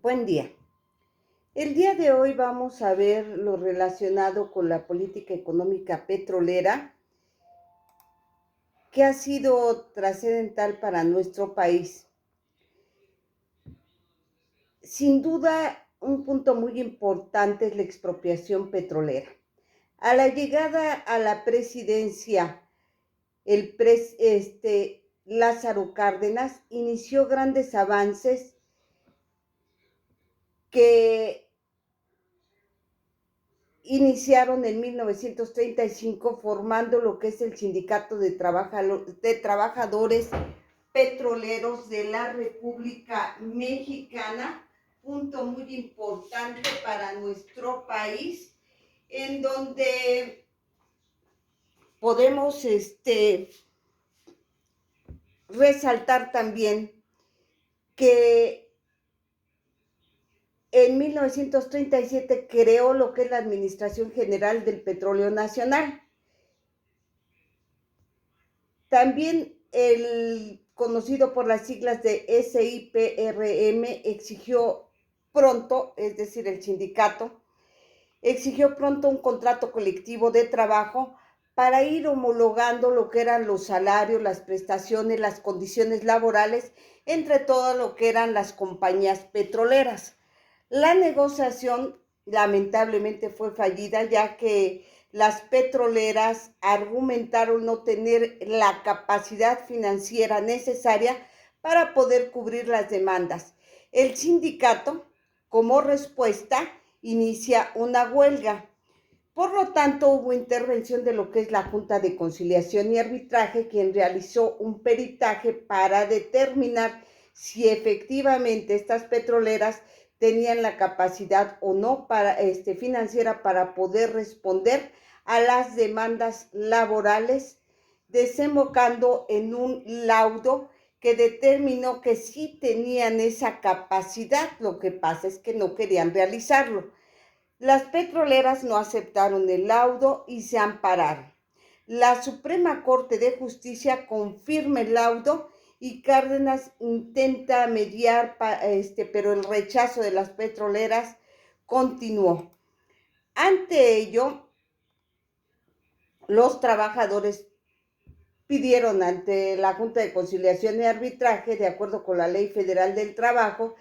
Buen día. El día de hoy vamos a ver lo relacionado con la política económica petrolera que ha sido trascendental para nuestro país. Sin duda, un punto muy importante es la expropiación petrolera. A la llegada a la presidencia, Lázaro Cárdenas inició grandes avances que iniciaron en 1935 formando lo que es el Sindicato de Trabajadores Petroleros de la República Mexicana, punto muy importante para nuestro país, en donde podemos resaltar también que en 1937 creó lo que es la Administración General del Petróleo Nacional. También el conocido por las siglas de SIPRM exigió pronto, es decir, el sindicato, exigió pronto un contrato colectivo de trabajo para ir homologando lo que eran los salarios, las prestaciones, las condiciones laborales entre todo lo que eran las compañías petroleras. La negociación lamentablemente fue fallida, ya que las petroleras argumentaron no tener la capacidad financiera necesaria para poder cubrir las demandas. El sindicato, como respuesta, inicia una huelga. Por lo tanto, hubo intervención de lo que es la Junta de Conciliación y Arbitraje, quien realizó un peritaje para determinar si efectivamente estas petroleras tenían la capacidad o no financiera para poder responder a las demandas laborales, desembocando en un laudo que determinó que sí tenían esa capacidad. Lo que pasa es que no querían realizarlo. Las petroleras no aceptaron el laudo y se ampararon. La Suprema Corte de Justicia confirma el laudo y Cárdenas intenta mediar, pero el rechazo de las petroleras continuó. Ante ello, los trabajadores pidieron ante la Junta de Conciliación y Arbitraje, de acuerdo con la Ley Federal del Trabajo,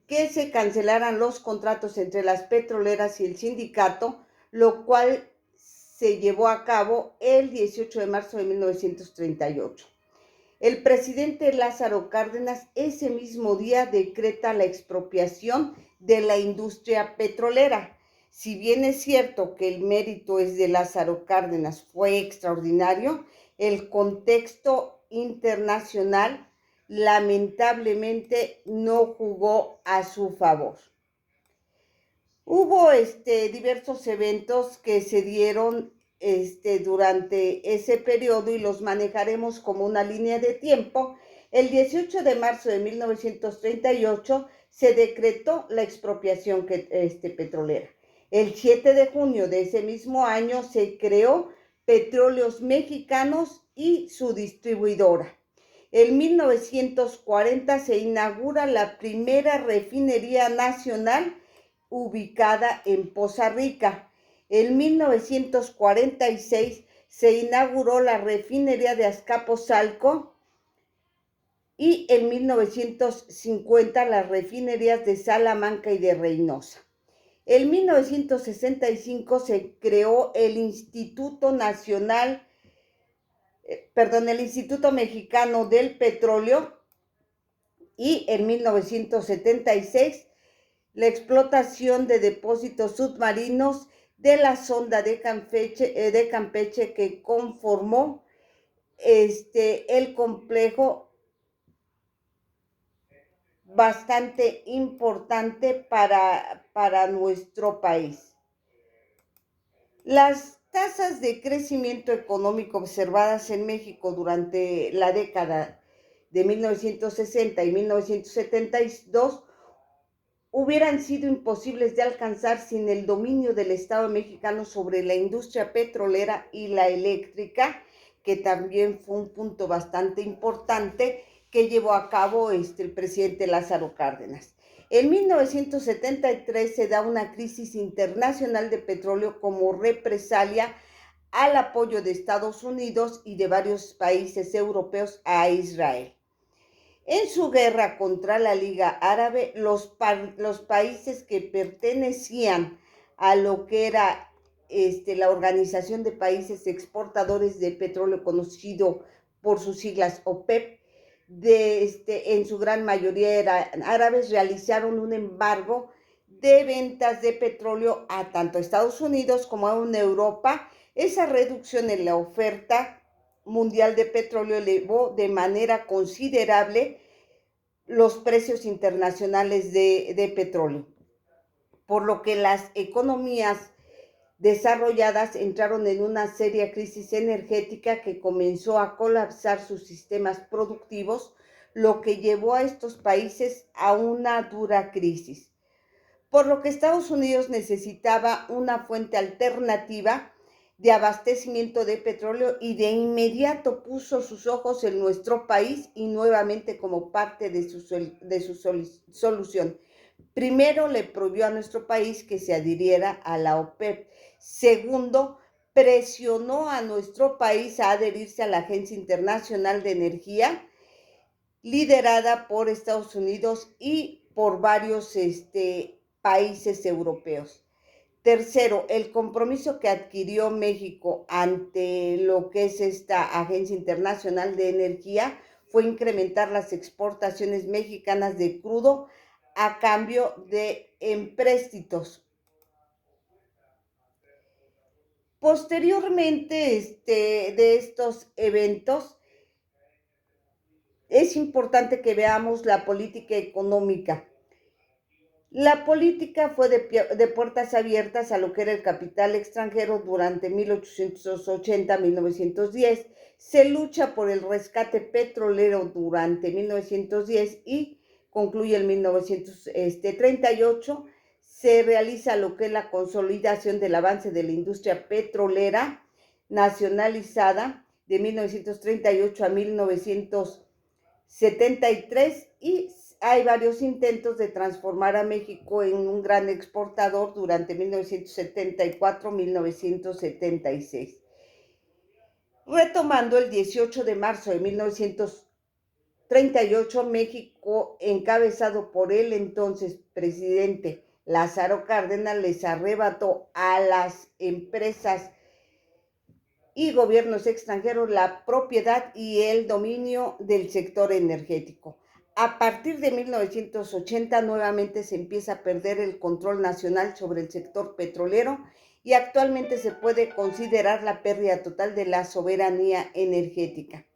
que se cancelaran los contratos entre las petroleras y el sindicato, lo cual se llevó a cabo el 18 de marzo de 1938. El presidente Lázaro Cárdenas ese mismo día decreta la expropiación de la industria petrolera. Si bien es cierto que el mérito es de Lázaro Cárdenas, fue extraordinario, el contexto internacional lamentablemente no jugó a su favor. Hubo diversos eventos que se dieron durante ese periodo y los manejaremos como una línea de tiempo. El 18 de marzo de 1938 se decretó la expropiación petrolera. El 7 de junio de ese mismo año se creó Petróleos Mexicanos y su distribuidora. En 1940 se inaugura la primera refinería nacional ubicada en Poza Rica. En 1946 se inauguró la refinería de Azcapotzalco y en 1950 las refinerías de Salamanca y de Reynosa. En 1965 se creó el Instituto Mexicano del Petróleo y en 1976 la explotación de depósitos submarinos de la sonda de Campeche que conformó el complejo bastante importante para nuestro país. Las tasas de crecimiento económico observadas en México durante la década de 1960 y 1972 hubieran sido imposibles de alcanzar sin el dominio del Estado mexicano sobre la industria petrolera y la eléctrica, que también fue un punto bastante importante que llevó a cabo el presidente Lázaro Cárdenas. En 1973 se da una crisis internacional de petróleo como represalia al apoyo de Estados Unidos y de varios países europeos a Israel. En su guerra contra la Liga Árabe, los países que pertenecían a lo que era la Organización de Países Exportadores de Petróleo, conocido por sus siglas OPEP, en su gran mayoría eran árabes, realizaron un embargo de ventas de petróleo a tanto Estados Unidos como a Europa. Esa reducción en la oferta mundial de petróleo elevó de manera considerable los precios internacionales de petróleo, por lo que las economías desarrolladas entraron en una seria crisis energética que comenzó a colapsar sus sistemas productivos, lo que llevó a estos países a una dura crisis. Por lo que Estados Unidos necesitaba una fuente alternativa de abastecimiento de petróleo y de inmediato puso sus ojos en nuestro país y nuevamente como parte de su solución. Primero, le prohibió a nuestro país que se adhiriera a la OPEP. Segundo, presionó a nuestro país a adherirse a la Agencia Internacional de Energía, liderada por Estados Unidos y por varios países europeos. Tercero, el compromiso que adquirió México ante lo que es esta Agencia Internacional de Energía fue incrementar las exportaciones mexicanas de crudo a cambio de empréstitos. Posteriormente de estos eventos, es importante que veamos la política económica. La política fue de puertas abiertas a lo que era el capital extranjero durante 1880-1910. Se lucha por el rescate petrolero durante 1910 y concluye en 1938. Se realiza lo que es la consolidación del avance de la industria petrolera nacionalizada de 1938 a 1973 y hay varios intentos de transformar a México en un gran exportador durante 1974-1976. Retomando, el 18 de marzo de 1938, México, encabezado por el entonces presidente Lázaro Cárdenas, les arrebató a las empresas y gobiernos extranjeros la propiedad y el dominio del sector energético. A partir de 1980 nuevamente se empieza a perder el control nacional sobre el sector petrolero y actualmente se puede considerar la pérdida total de la soberanía energética.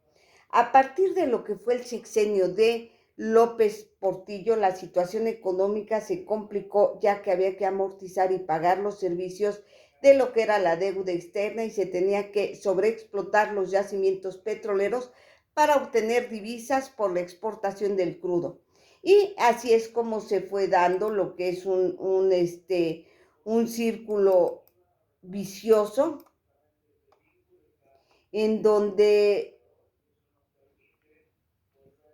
A partir de lo que fue el sexenio de López Portillo, la situación económica se complicó ya que había que amortizar y pagar los servicios de lo que era la deuda externa y se tenía que sobreexplotar los yacimientos petroleros para obtener divisas por la exportación del crudo. Y así es como se fue dando lo que es un círculo vicioso en donde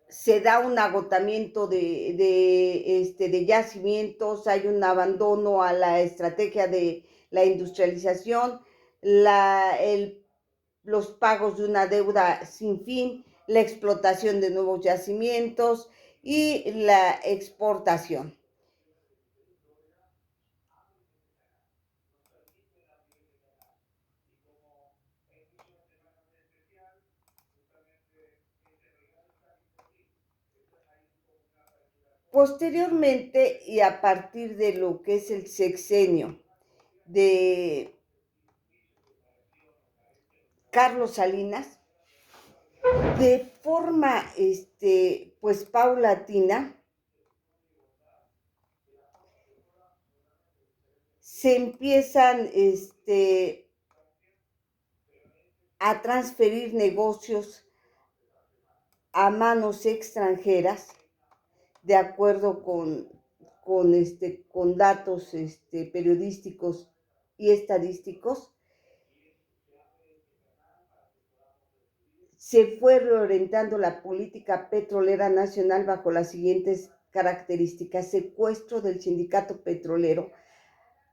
se da un agotamiento de yacimientos, hay un abandono a la estrategia de la industrialización, los pagos de una deuda sin fin, la explotación de nuevos yacimientos y la exportación. Posteriormente, y a partir de lo que es el sexenio de Carlos Salinas, de forma pues paulatina, se empiezan a transferir negocios a manos extranjeras, de acuerdo con datos periodísticos y estadísticos. se fue reorientando la política petrolera nacional bajo las siguientes características: secuestro del sindicato petrolero,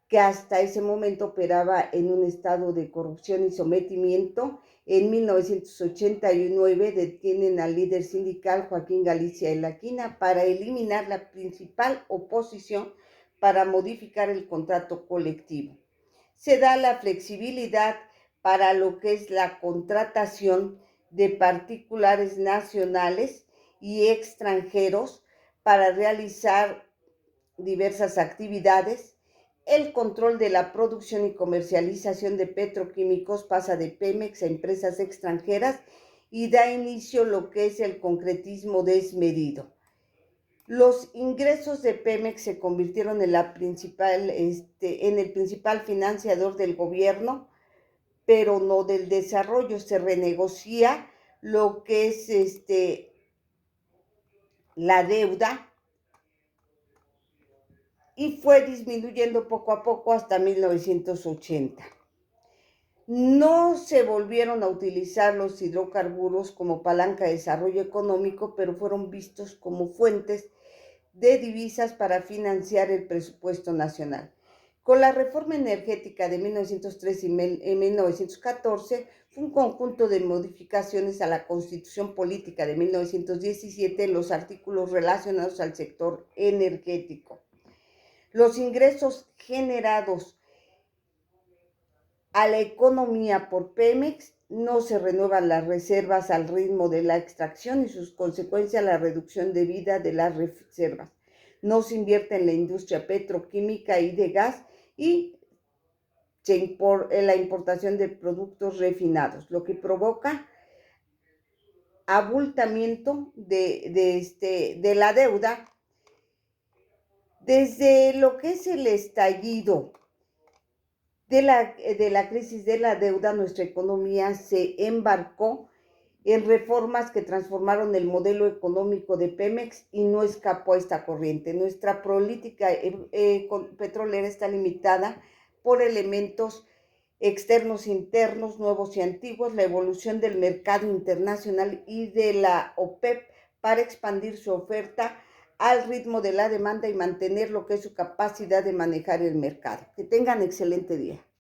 que hasta ese momento operaba en un estado de corrupción y sometimiento. En 1989 detienen al líder sindical Joaquín Galicia Elaquina para eliminar la principal oposición para modificar el contrato colectivo. Se da la flexibilidad para lo que es la contratación de particulares nacionales y extranjeros para realizar diversas actividades. El control de la producción y comercialización de petroquímicos pasa de Pemex a empresas extranjeras y da inicio a lo que es el concretismo desmedido. Los ingresos de Pemex se convirtieron en el principal financiador del gobierno, pero no del desarrollo. Se renegocia lo que es la deuda, y fue disminuyendo poco a poco hasta 1980. No se volvieron a utilizar los hidrocarburos como palanca de desarrollo económico, pero fueron vistos como fuentes de divisas para financiar el presupuesto nacional. Con la reforma energética de 1903 y 1914, fue un conjunto de modificaciones a la Constitución Política de 1917 en los artículos relacionados al sector energético. Los ingresos generados a la economía por Pemex no se renuevan las reservas al ritmo de la extracción y sus consecuencias la reducción de vida de las reservas. No se invierte en la industria petroquímica y de gas y la importación de productos refinados, lo que provoca abultamiento de la deuda. Desde lo que es el estallido de la crisis de la deuda, nuestra economía se embarcó en reformas que transformaron el modelo económico de Pemex y no escapó a esta corriente. Nuestra política petrolera está limitada por elementos externos e internos, nuevos y antiguos, la evolución del mercado internacional y de la OPEP para expandir su oferta al ritmo de la demanda y mantener lo que es su capacidad de manejar el mercado. Que tengan excelente día.